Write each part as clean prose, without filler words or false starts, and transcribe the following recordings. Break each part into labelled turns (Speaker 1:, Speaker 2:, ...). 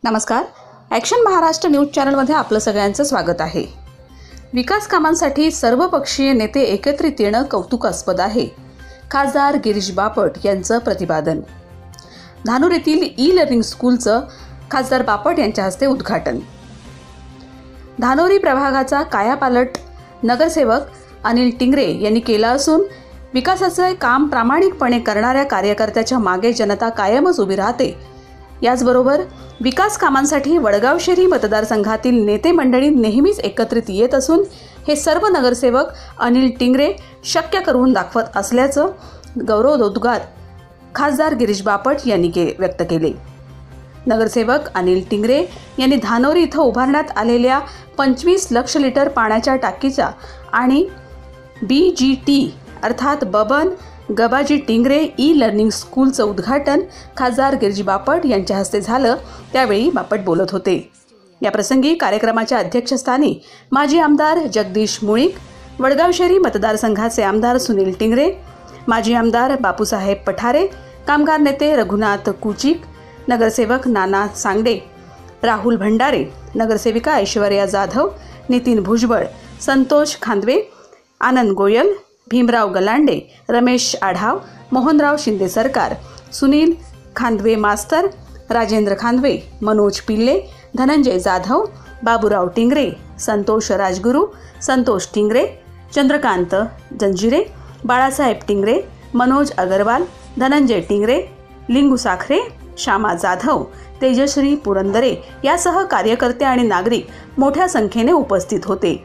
Speaker 1: नमस्कार. Action Maharashtra news चॅनलमध्ये आपलं सगळ्यांचं स्वागत आहे. विकास कामांसाठी सर्वपक्षीय नेते एकत्रित येणं कौतुकास्पद आहे. खासदार गिरीश बापट यांचं प्रतिपादन. धानोर येथील ई-लर्निंग स्कूलचं खासदार बापट यांच्या हस्ते उद्घाटन. धानोरी प्रभागाचा कायापालट नगरसेवक अनिल टिंगरे यांनी केला असून विकासाचे काम प्रामाणिकपणे करणाऱ्या कार्यकर्त्याच्या मागे जनता कायमच उभी राहते. याचबरोबर विकास कामांसाठी वडगाव शहरी मतदारसंघातील नेते मंडळी नेहमीच एकत्रित येत असून हे सर्व नगरसेवक अनिल टिंगरे शक्य करून दाखवत असल्याचं गौरवोद्गार खासदार गिरीश बापट यांनी व्यक्त केले. नगरसेवक अनिल टिंगरे यांनी धानोरी इथं उभारण्यात आलेल्या 25 लाख लिटर पाण्याच्या टाकीचा आणि BGT अर्थात बबन गबाजी टिंगरे ई-लर्निंग स्कूलचं उद्घाटन खासदार गिरीश बापट यांच्या हस्ते झालं. त्यावेळी बापट बोलत होते. याप्रसंगी कार्यक्रमाच्या अध्यक्षस्थानी माजी आमदार जगदीश मुळीक, वडगाव शहरी मतदारसंघाचे आमदार सुनील टिंगरे, माजी आमदार बापूसाहेब पठारे, कामगार नेते रघुनाथ कुचिक, नगरसेवक नाना सांगडे, राहुल भंडारे, नगरसेविका ऐश्वर्या जाधव, नितीन भुजबळ, संतोष खांदवे, आनंद गोयल, भीमराव गलांडे, रमेश आढाव, मोहनराव शिंदे सरकार, सुनील खांदवे मास्तर, राजेंद्र खांदवे, मनोज पिल्ले, धनंजय जाधव, बाबूराव टिंगरे, संतोष राजगुरू, संतोष टिंगरे, चंद्रकांत जंजिरे, बाळासाहेब टिंगरे, मनोज अगरवाल, धनंजय टिंगरे, लिंगू साखरे, श्यामा जाधव, तेजश्री पुरंदरे यासह कार्यकर्ते आणि नागरिक मोठ्या संख्येने उपस्थित होते.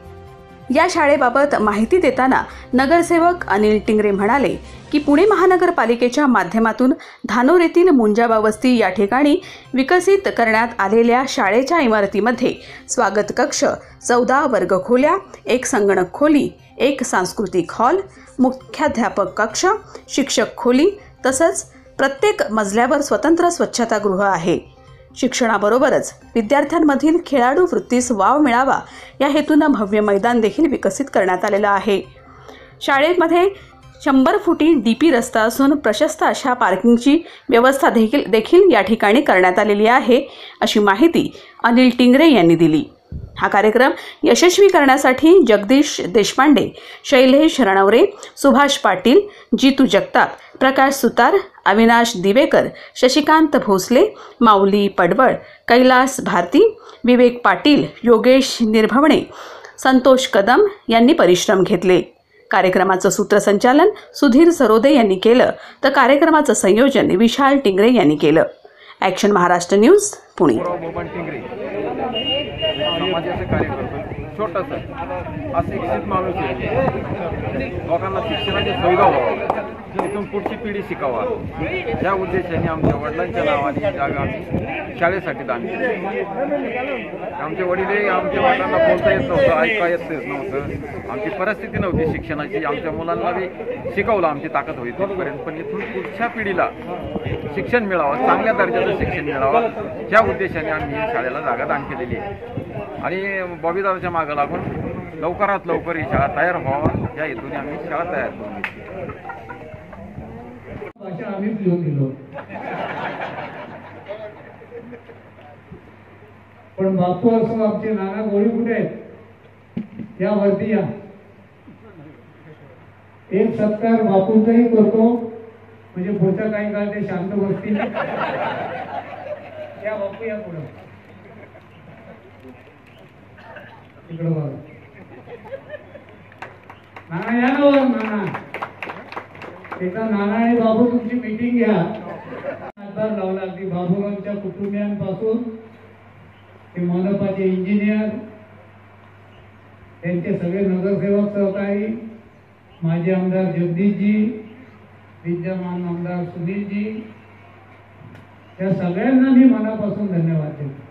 Speaker 1: या शाळेबाबत माहिती देताना नगरसेवक अनिल टिंगरे म्हणाले की पुणे महानगरपालिकेच्या माध्यमातून धानोर येथील मुंजाबा वस्ती या ठिकाणी विकसित करण्यात आलेल्या शाळेच्या इमारतीमध्ये स्वागत कक्ष, 14 वर्गखोल्या, 1 संगणक खोली, 1 सांस्कृतिक हॉल, मुख्याध्यापक कक्ष, शिक्षक खोली तसंच प्रत्येक मजल्यावर स्वतंत्र स्वच्छतागृह आहे. शिक्षणाबरोबरच विद्यार्थ्यांमधील खेळाडू वृत्तीस वाव मिळावा या हेतूनं भव्य मैदान देखील विकसित करण्यात आलेलं आहे. शाळेमध्ये 100 फुटी DP रस्ता असून प्रशस्त अशा पार्किंगची व्यवस्था देखील या ठिकाणी करण्यात आलेली आहे, अशी माहिती अनिल टिंगरे यांनी दिली. हा कार्यक्रम यशस्वी करण्यासाठी जगदीश देशपांडे, शैलेश रणवरे, सुभाष पाटील, जितू जगताप, प्रकाश सुतार, अविनाश दिवेकर, शशिकांत भोसले, माऊली पडवळ, कैलास भारती, विवेक पाटील, योगेश निर्भवणे, संतोष कदम यांनी परिश्रम घेतले. कार्यक्रमाचं सूत्रसंचालन सुधीर सरोदे यांनी केलं तर कार्यक्रमाचं संयोजन विशाल टिंगरे यांनी केलं. Action Maharashtra news Pune.
Speaker 2: समाजाचे कार्य करतो. छोटंसं अशिक्षित माणूस आहे, लोकांना शिक्षणाची सुविधा व्हावी, इथून पुढची पिढी शिकावा या उद्देशाने आमच्या वडिलांच्या नावाने ही जागा आम्ही शाळेसाठी दान केली. आमचे वडील आमच्या वडिलांना बोलता येत नव्हतं, ऐका येत नव्हतं, आमची परिस्थिती नव्हती शिक्षणाची. आमच्या मुलांना बी शिकवलं, आमची ताकद होती तिथपर्यंत, पण इथून पुढच्या पिढीला शिक्षण मिळावं, चांगल्या दर्जाचं शिक्षण मिळावं या उद्देशाने आम्ही ही शाळेला जागा दान केलेली आहे. आणि बॉबीदाराच्या मागं लागून लवकरात लवकर ही शाळा तयार व्हावा या हेतूने आम्ही शाळा तयार करून
Speaker 3: आम्हीच लिहून दिलो. पण बापू असो, आमचे नाना गोळी कुठे आहेत यावरती या एक सत्कार बापूंचाही करतो, म्हणजे पुढचा काही काळ ते शांत बसतील. या बापू या पुढं इकडं बघा. नाना या ना वर. नाना एका नाना आणि बाबू तुमची मीटिंग घ्या. हातभार लावला अगदी बाबूरावच्या कुटुंबियांपासून ते मनपाचे इंजिनियर, त्यांचे सगळे नगरसेवक सहकारी, माजी आमदार जगदीशजी, विद्यमान आमदार सुनीलजी, या सगळ्यांना मी मनापासून धन्यवाद देतो.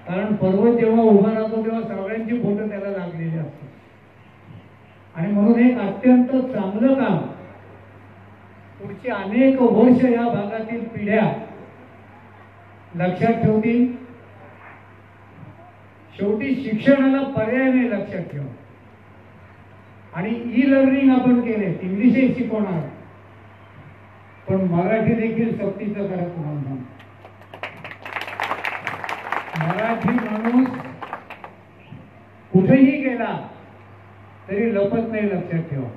Speaker 3: कारण पर्वत जेव्हा उभा राहतो तेव्हा सगळ्यांची फोटो त्याला लागलेली असतात आणि म्हणून एक अत्यंत चांगलं काम पुढची अनेक वर्ष या भागातील पिढ्या लक्षात ठेवतील. शेवटी शिक्षणाला पर्याय नाही, लक्षात ठेवा. आणि ई-लर्निंग आपण केले, इंग्लिशही शिकवणार, पण मराठी देखील सक्तीचं करा तुम्हाला. मराठी माणूस कुठेही गेला तरी लपत नाही, लक्षात ठेवा.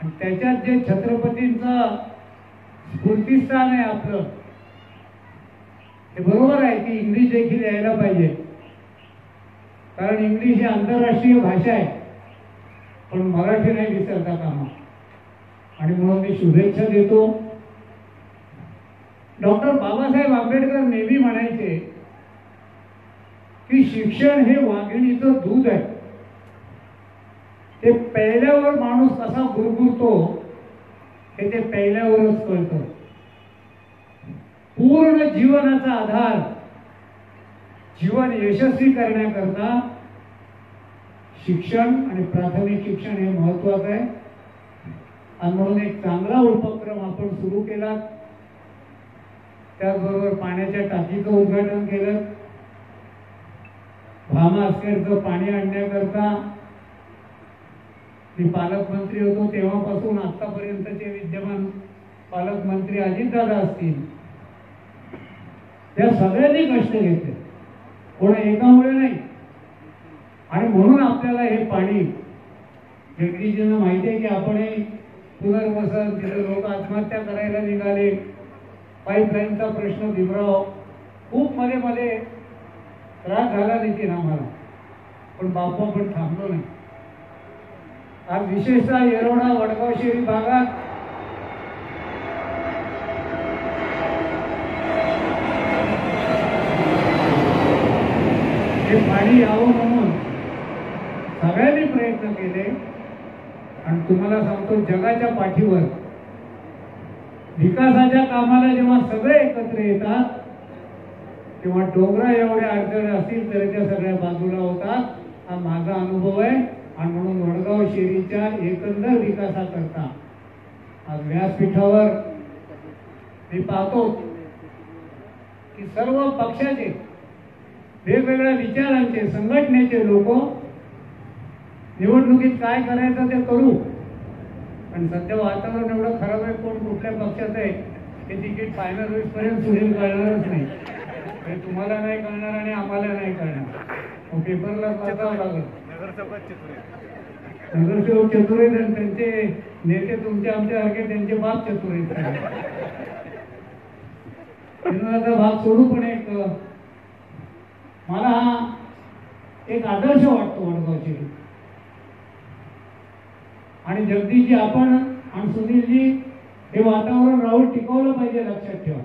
Speaker 3: आणि त्याच्यात जे छत्रपतींचं स्फूर्तिस्थान आहे आपलं, हे बरोबर आहे की इंग्लिश देखील यायला पाहिजे, कारण इंग्लिश ही आंतरराष्ट्रीय भाषा आहे, पण मराठी नाही विसरता कामा. आणि म्हणून मी शुभेच्छा देतो. डॉक्टर बाबासाहेब आंबेडकर नेहमी म्हणायचे की शिक्षण हे वाघिणीचं दूध आहे. ते प्यायल्यावर माणूस कसा गुरगुरतो हे ते प्यायल्यावरच कळतं. पूर्ण जीवनाचा आधार जीवन यशस्वी करण्याकरता शिक्षण आणि प्राथमिक शिक्षण हे महत्वाचं आहे. आणि म्हणून एक चांगला उपक्रम आपण सुरू केला. त्याचबरोबर पाण्याच्या टाकीचं उद्घाटन केलं. भामास्करचं पाणी आणण्याकरता मी पालकमंत्री होतो तेव्हापासून आतापर्यंतचे विद्यमान पालकमंत्री अजितदादा असतील, त्या सगळ्यांनी कष्ट घेतले, कोणा एकामुळे नाही. आणि म्हणून आपल्याला हे पाणी, जगदीशजींना माहिती आहे की आपण पुनर्वसन, तिथे लोक आत्महत्या करायला निघाले, पाईपलाईनचा प्रश्न, भीमराव, खूप मध्ये मध्ये त्रास झाला देखील आम्हाला, पण बापू पण थांबलो नाही. आज विशेषतः येरवडा, वडगाव शहरी भागात हे पाणी यावं म्हणून सगळ्यांनी प्रयत्न केले. आणि तुम्हाला सांगतो, जगाच्या पाठीवर विकासाच्या कामाला जेव्हा सगळे एकत्र येतात तेव्हा डोंगरा एवढ्या अडचणी असतील तरी त्या सगळ्या बाजूला होतात. हा माझा अनुभव आहे. आणि म्हणून वडगाव शेरीच्या एकंदर विकासाकरता आज व्यासपीठावर मी पाहतो की सर्व पक्षाचे, वेगवेगळ्या विचारांचे, संघटनेचे लोक निवडणुकीत काय करायचं ते करू. पण सध्या वातावरण एवढं खराब आहे, कोण कुठल्या पक्षात आहे हे तिकीट फायनल होईपर्यंत सुनील कळणारच नाही. हे तुम्हाला नाही कळणार आणि आम्हाला नाही कळणार. पेपरला वाचावं लागेल. नगरसेवक चतुर आहेत, त्यांचे नेते तुमच्या आमच्यासारखे, त्यांचे बाप चतुर आहेत. भाग सोडू, पण एक मला हा एक आदर्श वाटतो वडगावची. आणि जगदीशजी आपण आणि सुनीलजी हे वातावरण राहून टिकवलं पाहिजे, लक्षात ठेवा.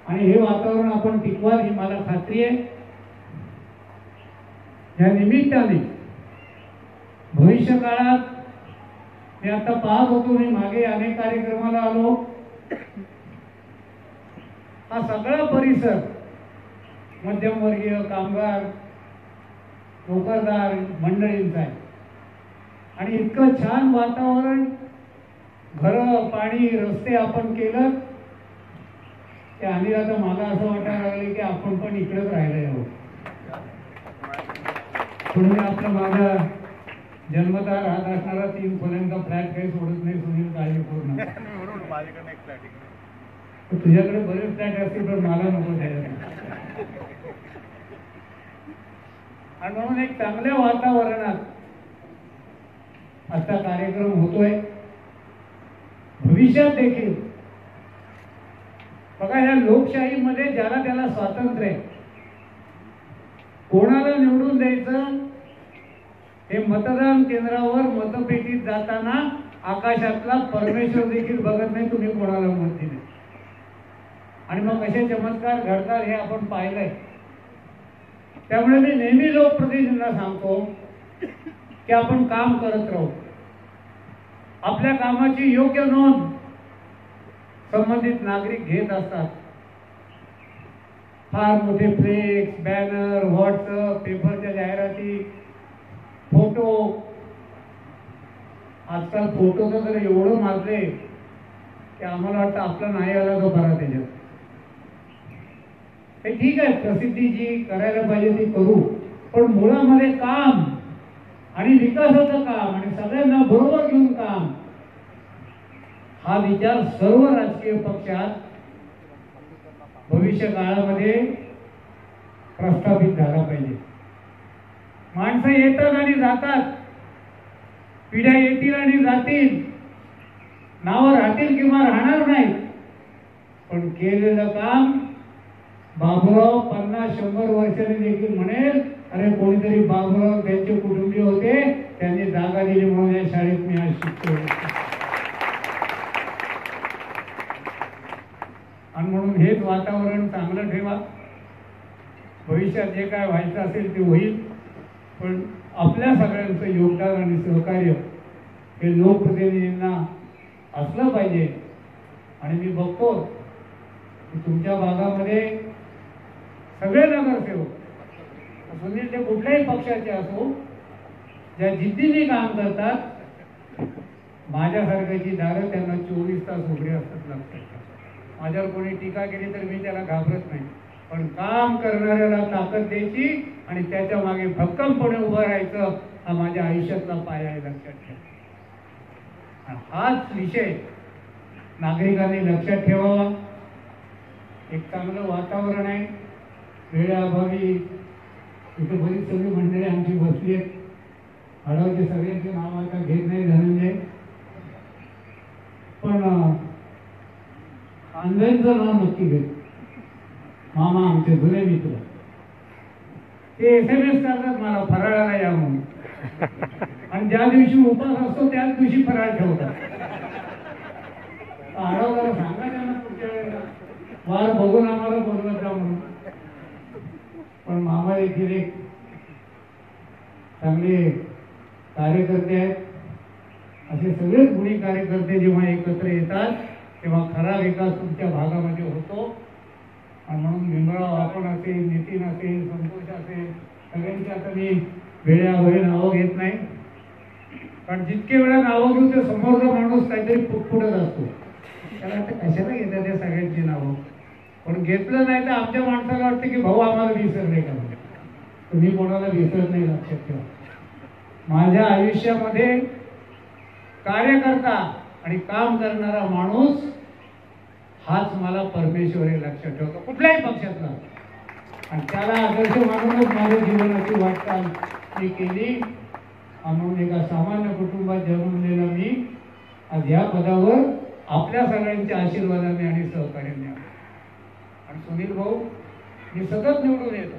Speaker 3: आणि हे वातावरण आपण टिकवाल ही मला खात्री आहे. या निमित्ताने भविष्य काळात मी आता पाहत होतो, मी मागे अनेक कार्यक्रमाला आलो, हा सगळा परिसर मध्यमवर्गीय, कामगार, नोकरदार मंडळींचा आहे. आणि इतकं छान वातावरण, घरं, पाणी, रस्ते आपण केलं ते. आणि आता मला असं वाटायला लागले की आपण पण इकडेच राहिलो आहोत. म्हणून आपला माझा जन्मतः राहत असणारा 3 खोल्यांचा फ्लॅट काही सोडत नाही. सुनील काळजी पूर्ण तुझ्याकडे बरेच फ्लॅट असतील, पण मला नको द्यायला. आणि म्हणून एक चांगल्या वातावरणात असा कार्यक्रम होतोय. भविष्यात देखील बघा, या लोकशाहीमध्ये ज्याला त्याला स्वातंत्र्य आहे, कोणाला निवडून द्यायचं हे मतदान केंद्रावर मतपेटीत जाताना आकाशातला परमेश्वर देखील बघत नाही तुम्ही कोणाला मत दिले. आणि मग कसे चमत्कार घडतात हे आपण पाहिलंय. त्यामुळे मी नेहमी लोकप्रतिनिधींना सांगतो की आपण काम करत राहू. आपल्या कामाची योग्य नोंद संबंधित नागरिक घेत असतात. फार मोठे फ्लेक्स, बॅनर, व्हॉट्सअप, पेपरच्या जाहिराती, फोटो. आजकाल फोटोचं तर एवढं माजले की आम्हाला वाटतं आपला नाही आला तो बरा त्याच्यात. हे ठीक आहे, प्रसिद्धी जी करायला पाहिजे ती करू, पण मुळामध्ये काम आणि विकासाचं काम आणि सगळ्यांना बरोबर घेऊन काम, हा विचार सर्व राजकीय पक्षात भविष्य काळामध्ये प्रस्थापित झाला पाहिजे. माणसं येतात आणि जातात, पिढ्या येतील आणि जातील, नावं राहतील किंवा राहणार नाहीत, पण केलेलं काम बाबूराव 50-100 वर्षांनी देखील म्हणेल, अरे कोणीतरी बाबूराव त्यांचे कुटुंबीय होते, त्यांनी जागा दिली म्हणून या शाळेत मी आज शिकतो. आणि म्हणून हेच वातावरण चांगलं ठेवा. भविष्यात जे काय व्हायचं असेल ते होईल, पण आपल्या सगळ्यांचं योगदान आणि सहकार्य हे लोकप्रतिनिधींना असलं पाहिजे. आणि मी बघतो की तुमच्या भागामध्ये सगळे नगरसेवक, सुनील ते कुठल्याही पक्षाचे असो, ज्या जिद्दीने काम करतात, माझ्यासारख्याची दारं त्यांना 24 तास उघडी असतात. लक्षात, माझ्यावर कोणी टीका केली तर मी त्याला घाबरत नाही, पण काम करणाऱ्याला ताकद द्यायची आणि त्याच्या मागे भक्कमपणे उभं राहायचं, हा माझ्या आयुष्यातला पाया आहे. लक्षात ठेवा. हाच विषय नागरिकांनी लक्षात ठेवावा. एक चांगलं वातावरण आहे. वेळेअभावी इथे बरीच सगळी मंडळी आमची बसली आहेत. हळवचे सगळ्यांचे नाव आता घेत नाही धनंजय, पण ऑनलाईनचं नाव नक्की घेत. मामा आमचे जुने मित्र ते SMS करतात मला फराळाला या म्हणून, आणि ज्या दिवशी उपास असतो त्याच दिवशी फराळ ठेवतात. हळवला सांगा त्यांना पुढच्या वेळेला वार बघून आम्हाला बोलवत जा म्हणून. पण मामा देखील एक चांगले कार्यकर्ते आहेत. असे सगळेच गुणी कार्यकर्ते जेव्हा एकत्र येतात तेव्हा खरा विकास तुमच्या भागामध्ये होतो. आणि म्हणून भीमराव आपण असेल, नितीन असेल, संतोष असेल, सगळ्यांची आता मी वेळेअभावी नावं घेत नाही, कारण जितके वेळा नावं घेऊ ते समोरचा माणूस काहीतरी पुटपुटत असतो. त्याला आता कशाला घेतात त्या सगळ्यांची नावं, पण घेतलं नाही तर आमच्या माणसाला वाटतं की भाऊ आम्हाला विसरले का. तुम्ही कोणाला विसरत नाही. लक्षात ठेवा. माझ्या आयुष्यामध्ये कार्यकर्ता आणि काम करणारा माणूस हाच मला परमेश्वर हे लक्षात ठेवतो, कुठल्याही पक्षातला. आणि त्याला आदर्श मानूनच माझ्या जीवनाची वाटचाल मी केली. म्हणून एका सामान्य कुटुंबात जन्मलेला मी आज या पदावर आपल्या सगळ्यांच्या आशीर्वादाने आणि सहकार्याने. आणि सुनील भाऊ, मी सतत निवडून येतो.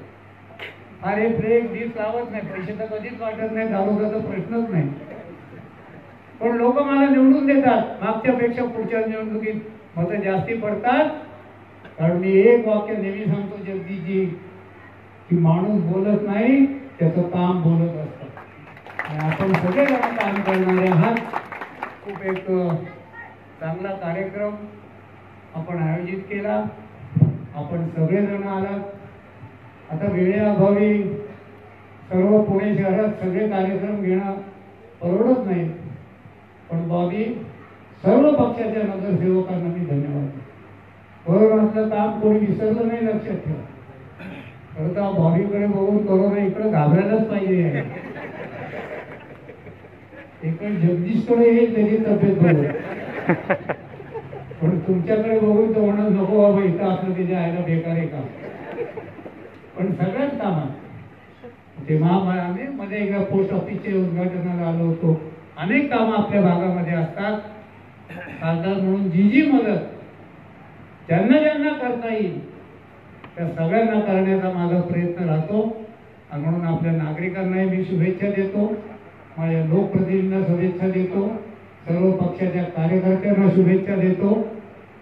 Speaker 3: अरे ब्रेक दिस लावत नाही, पैसे तर कधीच वाटत नाही, दारोगाचा प्रश्नच नाही, पण लोक मला निवडून देतात. मागच्यापेक्षा पुढच्या निवडणुकीत मतं जास्ती पडतात. कारण मी एक वाक्य नेहमी सांगतो जगदीशजी, की माणूस बोलत नाही, त्याचं काम बोलत असतं. आणि आपण सगळेजण काम करणारे आहात. खूप एक चांगला कार्यक्रम आपण आयोजित केला. आपण सगळेजण आलात. आता वेळेअभावी सर्व पुणे शहरात सगळे कार्यक्रम घेणं परवडत नाही, पण बाबी सर्व पक्षाच्या नगरसेवकांना मी धन्यवाद. कोरोनाचं काम कोणी विसरलं नाही. लक्षात ठेवा. खरं तर बॉबीकडे बघून कोरोना इकडे घाबरायलाच पाहिजे. इकडे जगदीशकडे येईल त्याची तब्येत बघून, पण तुमच्याकडे बघून तर म्हणत नको बाबा इथं आपलं त्याच्या आयला बेकार आहे काम. पण सगळ्याच कामात तेव्हा आम्ही मध्ये एकदा पोस्ट ऑफिसच्या उद्घाटनाला आलो होतो. अनेक कामं आपल्या भागामध्ये असतात. खासदार म्हणून जी जी मदत ज्यांना ज्यांना करता येईल त्या सगळ्यांना करण्याचा माझा प्रयत्न राहतो. आणि म्हणून आपल्या नागरिकांनाही मी शुभेच्छा देतो, माझ्या लोकप्रतिनिधींना शुभेच्छा देतो, सर्व पक्षाच्या कार्यकर्त्यांना शुभेच्छा देतो.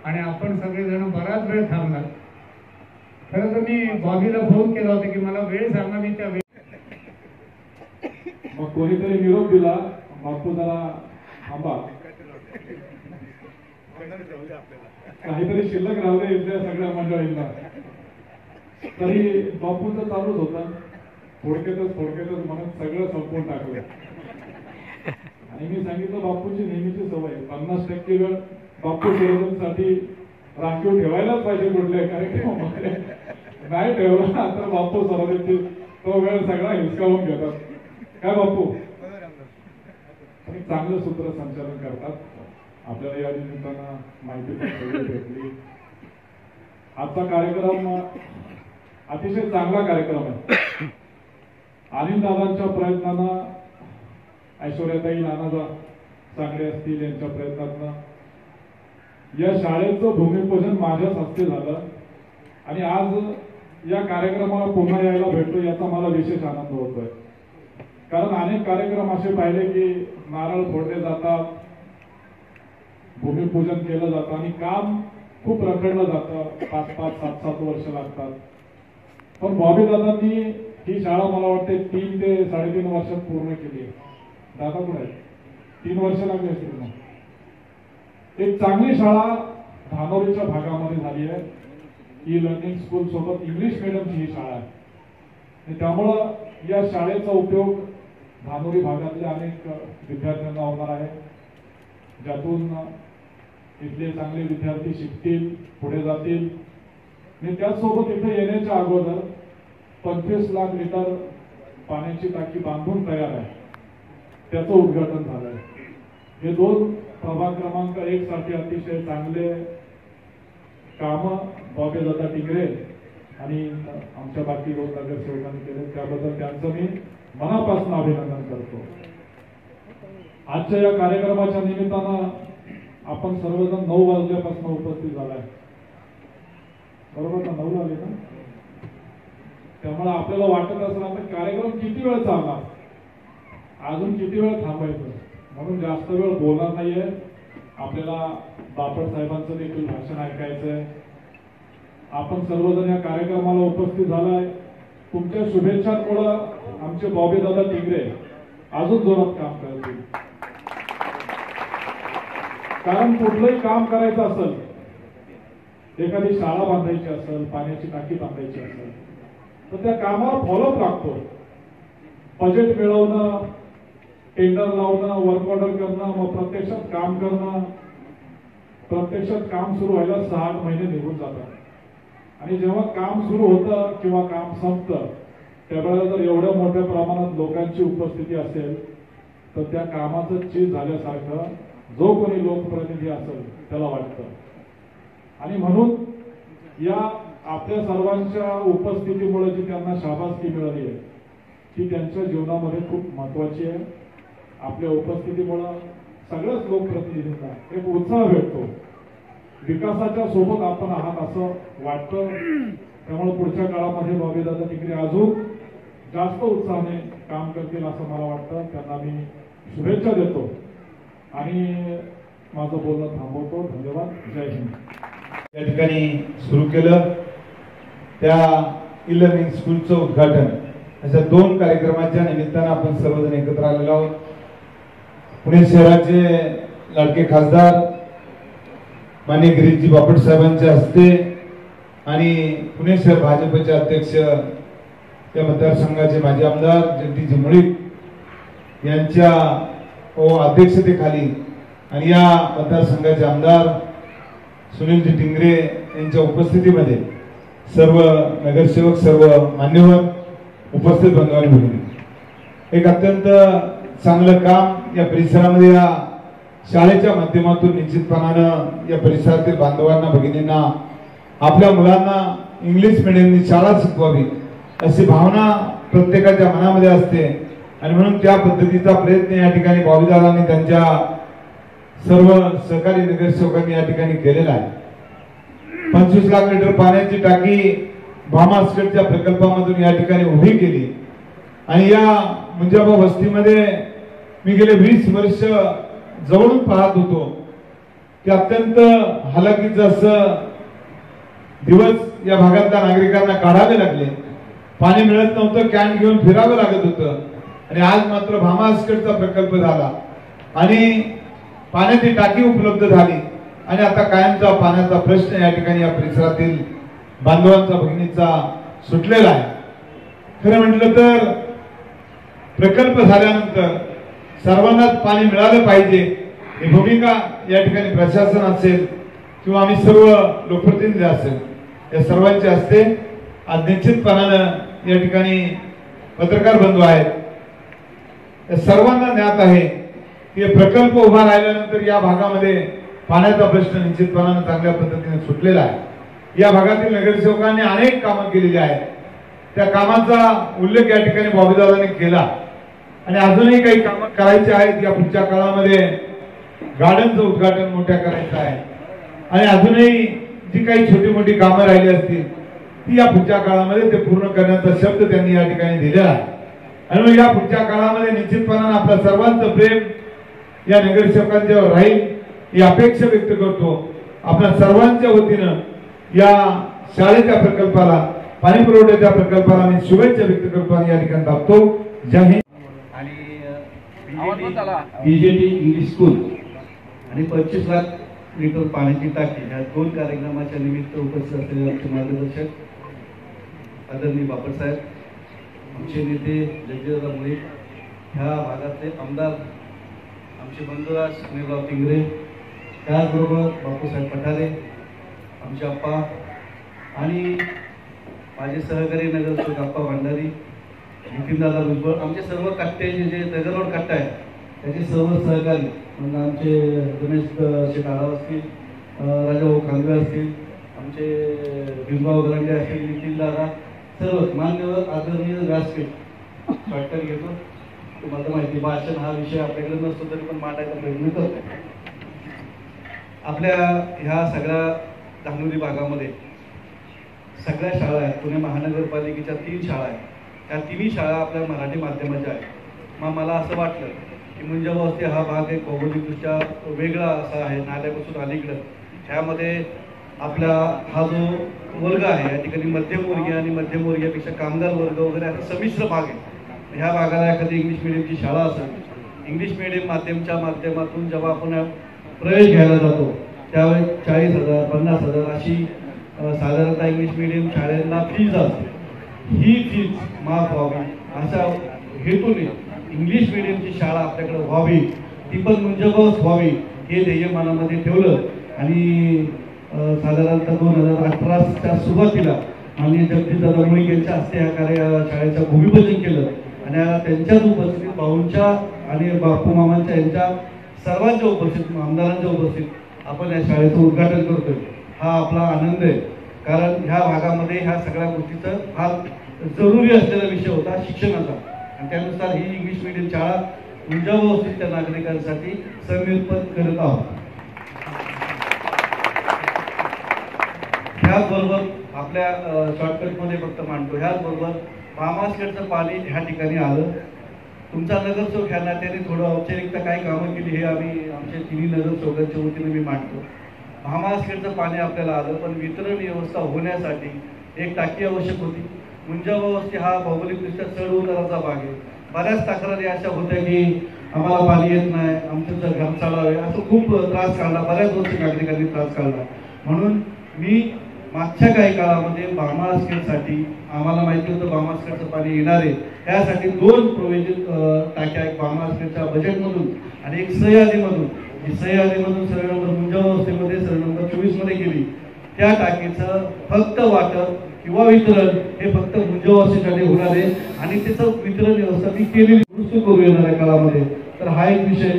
Speaker 3: आणि आपण सगळेजण बराच वेळ थांबणार. खरं तर मी बॉबीला फोन केला होता की मला वेळ सांगा, मी त्या
Speaker 4: मग कोणीतरी निरोप दिला, बापू जरा थांबा, काहीतरी शिल्लक राहू इथल्या सगळ्या मंडळींना. तरी बापूचं चालूच होतं, थोडक्यातच म्हणून सगळं संपवून टाकलं. आणि मी सांगितलं बापूची नेहमीची सवय 50% वेळ बापू शिरोधनसाठी राखीव ठेवायलाच पाहिजे कुठल्या कार्यक्रमामध्ये. नाही ठेवला तर बापू सरदेती तो वेळ सगळा हिसकावून घेतात. काय बापू चांगलं सूत्रसंचालन करतात. आपल्याला या निमित्तानं माहिती पण भेटली. आजचा कार्यक्रम अतिशय चांगला कार्यक्रम आहे. अनिल दादांच्या प्रयत्नानं, ऐश्वर्याताई नानाजा चांगले असतील यांच्या प्रयत्नातनं या शाळेचं भूमिपूजन माझ्याच हस्ते झालं आणि आज या कार्यक्रमाला पुन्हा यायला भेटतो याचा मला विशेष आनंद होतोय. कारण अनेक कार्यक्रम असे पाहिले की नारळ फोडले जातात, भूमिपूजन केलं जातं आणि काम खूप रखडलं जातं, 5-5, 7-7 वर्ष लागतात. पण बॉबी दादांनी ही शाळा मला वाटते 3 ते 3.5 वर्षात पूर्ण केली आहे. दादा कुठे आहे? 3 वर्ष लागली असतील ना. एक चांगली शाळा धानोरीच्या भागामध्ये झाली आहे. ई लर्निंग स्कूल सोबत इंग्लिश मीडियमची ही शाळा आहे. त्यामुळं या शाळेचा उपयोग धानोरी भागातल्या अनेक विद्यार्थ्यांना होणार आहे, ज्यातून इथले चांगले विद्यार्थी शिकतील, पुढे जातील. आणि त्याचसोबत इथे येण्याच्या अगोदर 25 लाख लिटर पाण्याची टाकी बांधून तयार आहे, त्याचं उद्घाटन झालंय. हे 2 प्रभाग क्रमांक 1 साठी अतिशय चांगले काम बॉबी दादा टिंगरे आणि आमच्या बाकी 2 नगरसेवकांनी केले, त्याबद्दल त्यांचं मी मनापासून अभिनंदन करतो. आजच्या या कार्यक्रमाच्या निमित्तानं आपण सर्वजण 9 वाजल्यापासून उपस्थित झालाय, बरोबर ना? 9 वाजले ना. त्यामुळे आपल्याला वाटत असलं आता कार्यक्रम किती वेळ चालणार, अजून किती वेळ थांबायचं, म्हणून जास्त वेळ बोलणार नाहीये. आपल्याला बापट साहेबांचं देखील भाषण ऐकायचंय. आपण सर्वजण या कार्यक्रमाला उपस्थित झालाय. तुमच्या शुभेच्छांमुळे आमचे बॉबी दादा टिंगरे अजून जोरात काम करतील. कारण कुठलंही काम करायचं असेल, एखादी शाळा बांधायची असेल, पाण्याची टाकी बांधायची असेल, तर त्या कामाला फॉलोअप लागतो. बजेट मिळवणं, टेंडर लावणं, वर्क ऑर्डर करणं, मग प्रत्यक्षात काम करणं, प्रत्यक्षात काम सुरू व्हायला 6-8 महिने निघून जातात. आणि जेव्हा काम सुरू होतं किंवा काम संपतं त्यावेळेला जर एवढ्या मोठ्या प्रमाणात लोकांची उपस्थिती असेल तर त्या कामाचं चीज झाल्यासारखं जो कोणी लोकप्रतिनिधी असेल त्याला वाटतं. आणि म्हणून या आपल्या सर्वांच्या उपस्थितीमुळे जी त्यांना शाबासकी मिळाली आहे ती त्यांच्या जीवनामध्ये खूप महत्वाची आहे. आपल्या उपस्थितीमुळे सगळ्याच लोकप्रतिनिधींना एक उत्साह भेटतो. विकासाच्या सोबत आपण आहात असं वाटतं. त्यामुळे पुढच्या काळामध्ये बॉबी दादा टिंगरे अजून जास्त उत्साहाने काम करतील असं मला वाटतं. त्यांना मी शुभेच्छा देतो आणि माझं बोलणं थांबवतो. धन्यवाद. जय हिंद.
Speaker 5: या ठिकाणी सुरू केलं त्या ई लर्निंग स्कूलचं उद्घाटन अशा 2 कार्यक्रमाच्या निमित्तानं आपण सर्वजण एकत्र आलेलो आहोत. पुणे शहराचे लाडके खासदार माननीय गिरीशजी बापट साहेबांच्या हस्ते आणि पुणे शहर भाजपचे अध्यक्ष या मतदारसंघाचे माजी आमदार जगदीशजी मुळीक यांच्या अध्यक्षतेखाली आणि या मतदारसंघाचे आमदार सुनीलजी टिंगरे यांच्या उपस्थितीमध्ये सर्व नगरसेवक, सर्व मान्यवर, उपस्थित बंधू भगिनी, एक अत्यंत चांगलं काम या परिसरामध्ये या शाळेच्या माध्यमातून निश्चितपणानं या परिसरातील बांधवांना, भगिनींना, आपल्या मुलांना इंग्लिश मीडियमची शाळा शिकवावी अशी भावना प्रत्येकाच्या मनामध्ये असते. आणि म्हणून त्या पद्धतीचा प्रयत्न या ठिकाणी बॉबीदादांनी त्यांच्या सर्व सहकारी नगरसेवकांनी या ठिकाणी केलेला आहे. 25 लाख लिटर पाण्याची टाकी भामास्कटच्या प्रकल्पामधून या ठिकाणी उभी केली. आणि या मुंजाबा वस्तीमध्ये मी गेले 20 वर्ष जवळून पाहत होतो की अत्यंत हलाखीचं असं दिवस या भागातल्या नागरिकांना काढावे लागले. पाणी मिळत नव्हतं, कॅन घेऊन फिरावं लागत होतं. आणि आज मात्र भामास्कटचा प्रकल्प झाला आणि पाण्याची टाकी उपलब्ध झाली आणि आता कायमचा पाण्याचा प्रश्न या ठिकाणी या परिसरातील बांधवांचा, भगिनींचा सुटलेला आहे. खरं म्हटलं तर प्रकल्प झाल्यानंतर सर्वांनाच पाणी मिळालं पाहिजे ही भूमिका या ठिकाणी प्रशासन असेल किंवा आम्ही सर्व लोकप्रतिनिधी असेल या सर्वांचे असते. आज निश्चितपणानं या ठिकाणी पत्रकार बंधू आहेत, या सर्वांना ज्ञात आहे की प्रकल्प उभा राहिल्यानंतर या भागामध्ये पाण्याचा प्रश्न निश्चितपणानं चांगल्या पद्धतीने सुटलेला आहे. या भागातील नगरसेवकांनी अनेक कामं केलेली आहेत. त्या कामाचा उल्लेख या ठिकाणी बॉबीदादांनी केला आणि अजूनही काही कामं करायची आहेत. या पुढच्या काळामध्ये गार्डनचं उद्घाटन मोठ्या करायचं आहे आणि अजूनही जी काही छोटी मोठी कामं राहिली असतील ती या पुढच्या काळामध्ये ते पूर्ण करण्याचा शब्द त्यांनी या ठिकाणी दिलेला आहे. आणि मग या पुढच्या काळामध्ये निश्चितपणाने आपल्या सर्वांचं प्रेम या नगरसेवकांच्यावर राहील ही अपेक्षा व्यक्त करतो. आपल्या सर्वांच्या वतीनं या शाळेच्या प्रकल्पाला, पाणी पुरवठ्याच्या प्रकल्पाला मी शुभेच्छा व्यक्त करतो आणि या ठिकाणी थांबतो. जय हिंद.
Speaker 6: बीजेटी इंग्लिश स्कूल आणि 25 लाख लिटर पाण्याची टाकी या 2 कार्यक्रमाच्या निमित्त उपस्थित असलेले आमचे मार्गदर्शक आदरणीय बापटसाहेब, आमचे नेते जगजीतदादा मुळे, ह्या भागातले आमदार आमचे बंधुराज सुनीलराव टिंगरे, त्याचबरोबर बापूसाहेब पठारे, आमचे अप्पा आणि माझे सहकारी नगरसेवक अप्पा भंडारी, नितीनदादा भुजबळ, आमचे सर्व कट्ट्याचे जे नगररोड कट्टा आहे त्याचे सर्व सहकारी म्हणजे आमचे गणेश शेठ आढाव असतील, राजाभाऊ खांदवे असतील, आमचे भीमभाऊ गलांडे असतील, नितीनदादा, सर्व मान्यवर आदरणीय व्यासपीठ शॉर्टकट घेतो. तुम्हाला माहिती भाषण हा विषय आपल्याकडे नसतो तरी पण मांडायचा प्रयत्न करतो. आपल्या ह्या सगळ्या धानोरी भागामध्ये सगळ्या शाळा आहेत. पुणे महानगरपालिकेच्या 3 शाळा आहेत. त्या 3ही शाळा आपल्या मराठी माध्यमाच्या आहेत. मग मला असं वाटलं की मुंजावस्ती हा भाग एक भौगोलिकदृष्ट्या वेगळा असा आहे, नाल्यापासून अलीकडं. ह्यामध्ये आपला हा जो वर्ग आहे या ठिकाणी मध्यमवर्गीय आणि मध्यमवर्गीयापेक्षा कामगार वर्ग वगैरे असा संमिश्र भाग आहे. ह्या भागाला एखादी इंग्लिश मिडियमची शाळा असेल, इंग्लिश मिडियम माध्यमच्या माध्यमातून जेव्हा आपण प्रवेश घ्यायला जातो त्यावेळेस 40,000 50,000 अशी साधारणतः इंग्लिश मिडियम शाळेला फीज असते. ही फीज माफ व्हावी अशा हेतूने इंग्लिश मिडियमची शाळा आपल्याकडे व्हावी, ती पण मुंजगावच व्हावी हे ध्येय मनामध्ये ठेवलं आणि साधारणतः 2018च्या सुरुवातीला माननीय जगदीशदादा मुळे यांच्या हस्ते ह्या शाळेचं भूमिपूजन केलं आणि त्यांच्याच उपस्थितीत भाऊंच्या आणि बापू मामांच्या यांच्या सर्वांच्या उपस्थित, आमदारांच्या उपस्थित आपण या शाळेचं उद्घाटन करतोय. हा आपला आनंद आहे, कारण ह्या भागामध्ये ह्या सगळ्या गोष्टीचा फार जरुरी असलेला विषय होता शिक्षणाचा आणि त्यानुसार ही इंग्लिश मिडियम शाळा मुंजावस्तीच्या नागरिकांसाठी संयुक्त करत आहोत. ह्याचबरोबर आपल्या शॉर्टकटमध्ये फक्त मांडतो, ह्याचबरोबर मामासकडचं पाणी ह्या ठिकाणी आलं. तुमचा नगरसेवक ह्या नात्याने थोडं औपचारिकता काय कामं केली हे आम्ही आमच्या 3 नगरसेवकांच्या वतीने मी मांडतो. महामास्केटचं पाणी आपल्याला आलं, पण वितरण व्यवस्था होण्यासाठी एक टाकी आवश्यक होती. मुंजावस्ती हा भौगोलिकदृष्ट्या चढ उताराचा भाग आहे. बऱ्याच तक्रारी अशा होत्या की आम्हाला पाणी येत नाही, आमचं जर घर चालवावे, असं खूप त्रास काढला, बऱ्याच वर्षी नागरिकांनी त्रास काढला. म्हणून मी मागच्या काही काळामध्ये बामास्केटसाठी आम्हाला माहिती होतं बामास्केटचं पाणी येणार आहे, त्यासाठी 2 प्रोव्हिजन टाक्या, एक बामास्केटच्या बजेटमधून आणि एक सह्याद्रीमधून. जी सह्याद्रीमधून सर्वे नंबर मुंजावस्तीमध्ये सर्वे नंबर 24 मध्ये गेली. त्या टाकीचं फक्त वाटप किंवा वितरण हे फक्त मुंजावस्तीसाठी होणार आहे आणि त्याचं वितरण व्यवस्था मी केलेली दुरुस्त करू येणाऱ्या काळामध्ये. तर हा एक विषय.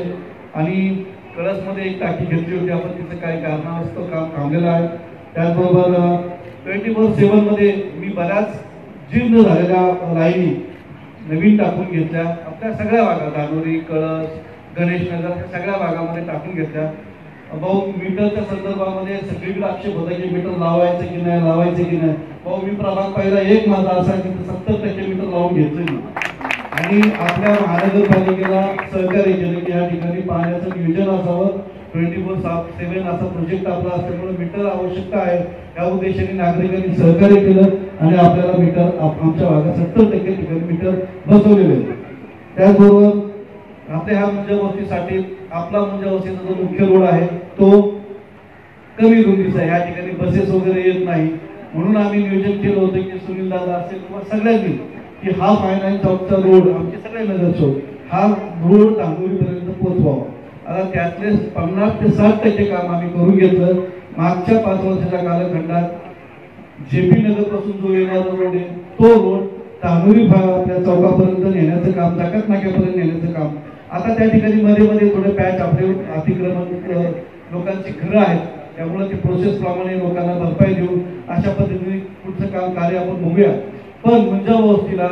Speaker 6: आणि कळसमध्ये एक टाकी घेतली होती आपण, तिचं काही कारणास्तव काम थांबलेलं आहे. त्याचबरोबर 24/7 मध्ये मी बऱ्याच जीर्ण झालेल्या लाईनी नवीन टाकून घेतल्या. आपल्या सगळ्या भागात धानोरी, कळस, गणेशनगर या सगळ्या भागामध्ये टाकून घेतल्या. भाऊ मीटरच्या संदर्भामध्ये सगळीकडे आक्षेप होता की मीटर लावायचं की नाही, लावायचं की नाही. भाऊ मी प्रभाग पहिला एक माझा असा की 70% मीटर लावून घेतलं आणि आपल्या महानगरपालिकेला सहकार्य केलं की या ठिकाणी पाण्याचं नियोजन असावं. 24/7 असा प्रोजेक्ट आपला असल्यामुळे मीटर आवश्यकता आहे. या उद्देशाने नागरिकांनी सहकार्य केलं आणि आपल्याला मीटर आमच्या भागात 70% ठिकाणी मीटर बसवलेले. त्याचबरोबर आपल्या ह्या मुंजावस्तीसाठी आपला मुंजावस्तीचा जो मुख्य रोड आहे तो कमी रुंदीचा आहे. या ठिकाणी बसेस वगैरे येत नाही, म्हणून आम्ही नियोजन केलं होतं की सुनील दादा असेल किंवा सगळ्यांनी की हा फायनान्स चौकचा रोड आमचे सगळे नगरसेवक हा रोड धानोरीपर्यंत पोहोचवावा. आता त्यातले 50 ते 60% काम आम्ही करून घेतलं. मागच्या 5 वर्षाच्या कालखंडात जेपी नगर पासून जो येणारा रोड आहे तो रोड धानोरी त्या चौकापर्यंत नेण्याचं काम, जकात नाक्यापर्यंत नेण्याचं काम. आता त्या ठिकाणी मध्ये मध्ये थोडे पॅच आपले अतिक्रमण लोकांची घरं आहेत त्यामुळे ते प्रोसेस प्रमाणे लोकांना भरपाई देऊन अशा पद्धतीने पुढचं काम कार्य आपण बघूया. पण मुंजा वस्तीला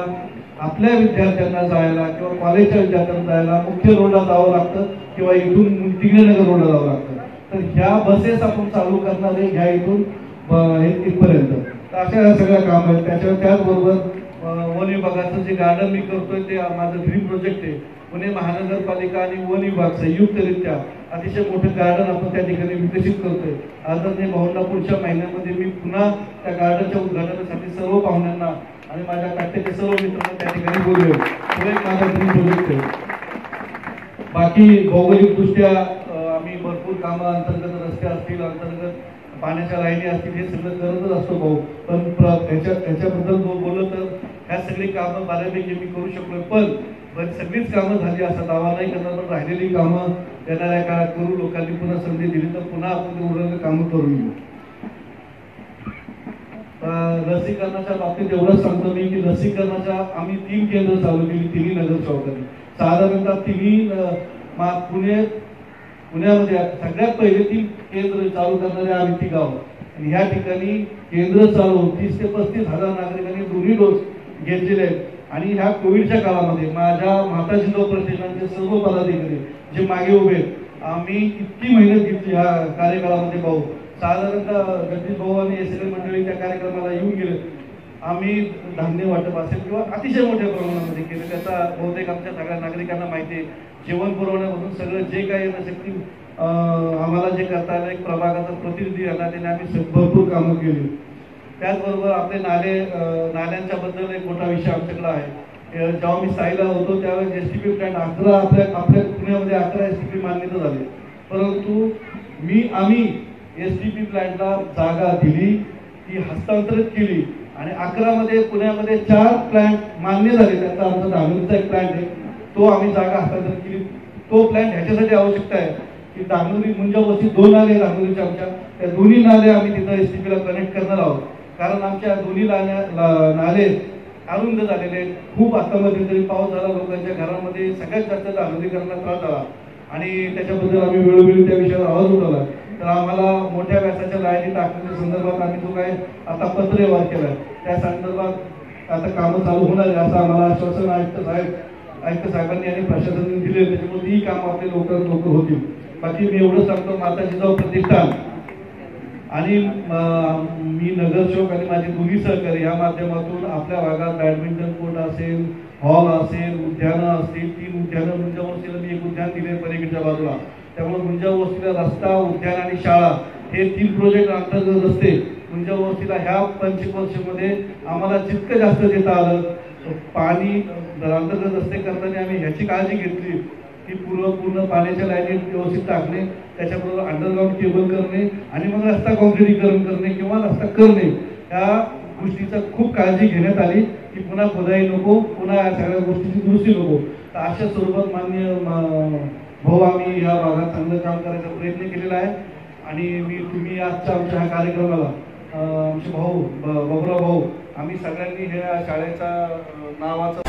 Speaker 6: आपल्या विद्यार्थ्यांना जायला किंवा कॉलेजच्या विद्यार्थ्यांना जायला मुख्य रोडला जावं लागतं किंवा इथून तिगणेनगर रोडला जावं लागतं. तर ह्या बसेस आपण चालू करणार आहे ह्या इथून इथपर्यंत. तर अशा सगळ्या काम आहेत. त्याचबरोबर वन विभागाचं जे गार्डन मी करतोय ते माझं ड्रीम प्रोजेक्ट आहे. पुणे महानगरपालिका आणि वन विभाग संयुक्तरित्या अतिशय मोठं गार्डन आपण त्या ठिकाणी विकसित करतोय. आदरणीय भाऊंना पुढच्या महिन्यामध्ये मी पुन्हा त्या गार्डनच्या उद्घाटनासाठी सर्व पाहुण्यांना आणि माझ्या काट्याच्या सर्व मित्रांना त्या ठिकाणी बोलवेल. तो एक माझा ड्रीम प्रोजेक्ट आहे. बाकी भौगोलिकदृष्ट्या आम्ही भरपूर कामं अंतर्गत रस्ते असतील, अंतर्गत पाण्याच्या लाईनी असतील, हे सगळं करतच असतो भाऊ. पण याच्याबद्दल बोललं तर ह्या सगळी कामं बऱ्यापैकी मी करू शकलो. पण सगळीच कामं झाली असा दावा नाही करणार. पण राहिलेली कामं येणाऱ्या काळात करू. लोकांनी पुन्हा संधी दिली तर पुन्हा आपण उरलेली कामं करून घेऊ. लसीकरणाच्या बाबतीत एवढंच सांगतो मी की लसीकरणाच्या आम्ही 3 केंद्र चालू केली तिन्ही नगर चौकात. साधारणतः तिन्ही पुण्यामध्ये सगळ्यात पहिले 3 केंद्र चालू करणारे आम्ही 3 गाव. आणि ह्या ठिकाणी केंद्र चालू 30 ते 35 हजार नागरिकांनी दोन्ही डोस घेतलेले आहेत. आणि ह्या कोविडच्या काळामध्ये माझ्या माता जिल्हा प्रतिष्ठानचे सर्व पदाधिकारी जे मागे उभे आहेत, आम्ही इतकी मेहनत घेतली ह्या कार्यकाळामध्ये भाऊ. साधारणतः जगदीश भाऊ आणि हे सगळे मंडळी त्या कार्यक्रमाला येऊन गेले. आम्ही धान्य वाटप असेल किंवा अतिशय मोठ्या प्रमाणामध्ये केलं. त्याचा बहुतेक आमच्या सगळ्या नागरिकांना माहिती आहे. जेवण पुरवण्यापासून सगळं जे काही नशक्ती आम्हाला जे करता आलं, एक प्रभागाचा प्रतिनिधी आला, त्याने आम्ही भरपूर कामं केली. त्याचबरोबर आपले नाल्यांच्या बद्दल एक मोठा विषय आमच्याकडे आहे. जेव्हा मी साईला होतो त्यावेळेस एसटीपी प्लॅन 11 आपल्या पुण्यामध्ये 11 एसटीपी मान्यता झाली. परंतु आम्ही एसटीपी प्लॅनला जागा दिली, ती हस्तांतरित केली आणि 11 मध्ये पुण्यामध्ये 4 प्लॅन्ट मान्य झाले. त्याचा आमचा धानोरीचा एक प्लॅन्ट आहे, तो आम्ही जागा हस्तांतरित केली. तो प्लॅन्ट ह्याच्यासाठी आवश्यकता आहे की धानोरी मुंजा वस्ती 2 नाले धानोरीच्या आमच्या, त्या दोन्ही नाले आम्ही तिथं एसटीपीला कनेक्ट करणार आहोत. कारण आमच्या दोन्ही नाले अरुंद झालेले आहेत. खूप आता मध्यंतरी पाऊस झाला, लोकांच्या घरामध्ये सगळ्यात जास्त धानोरीकरणाला त्रास झाला आणि त्याच्याबद्दल आम्ही वेळोवेळी त्या विषयावर आवाज उठवला. तर आम्हाला मोठ्या व्यासाच्या लाईनी टाकण्याच्या संदर्भात आम्ही जो काय आता पत्र व्यवहार केला, त्या संदर्भात आता कामं चालू होणार आहे असं आम्हाला आश्वासन आयुक्त साहेबांनी आणि प्रशासनाने दिले. त्याच्यामुळे ती कामं आपले लवकर होतील. बाकी मी एवढं सांगतो, माता जिजाऊ प्रतिष्ठान आणि मी नगरसेवक आणि माझे दोन्ही सहकारी या माध्यमातून आपल्या भागात बॅडमिंटन कोर्ट असेल, हॉल असेल, उद्यानं असतील, 3 उद्यानं मुंजा वस्तीला मी एक उद्यान दिले पलीकडच्या बाजूला. त्यामुळे मुंजा वस्तीला रस्ता, उद्यान आणि शाळा हे 3 प्रोजेक्ट अंतर्गत रस्ते मुंजा वस्तीला ह्या 25 वर्षामध्ये आम्हाला जितकं जास्त देता आलं. पाणी अंतर्गत रस्ते करताना आम्ही ह्याची काळजी घेतली की पूर्ण पाण्याच्या लाईनी व्यवस्थित टाकणे, त्याच्याबरोबर अंडरग्राऊंड केबल करणे आणि मग रस्ता काँक्रिटीकरण करणे किंवा रस्ता करणे, या गोष्टीचा खूप काळजी घेण्यात आली की पुन्हा खोदाई नको, पुन्हा या सगळ्या गोष्टीची दुरुस्ती नको. तर अशा स्वरूपात मान्य भाऊ आम्ही या भागात चांगलं काम करायचा प्रयत्न केलेला आहे. आणि तुम्ही आजच्या आमच्या ह्या कार्यक्रमाला आमचे भाऊ बाबुराव भाऊ, आम्ही सगळ्यांनी ह्या शाळेचा नावाचा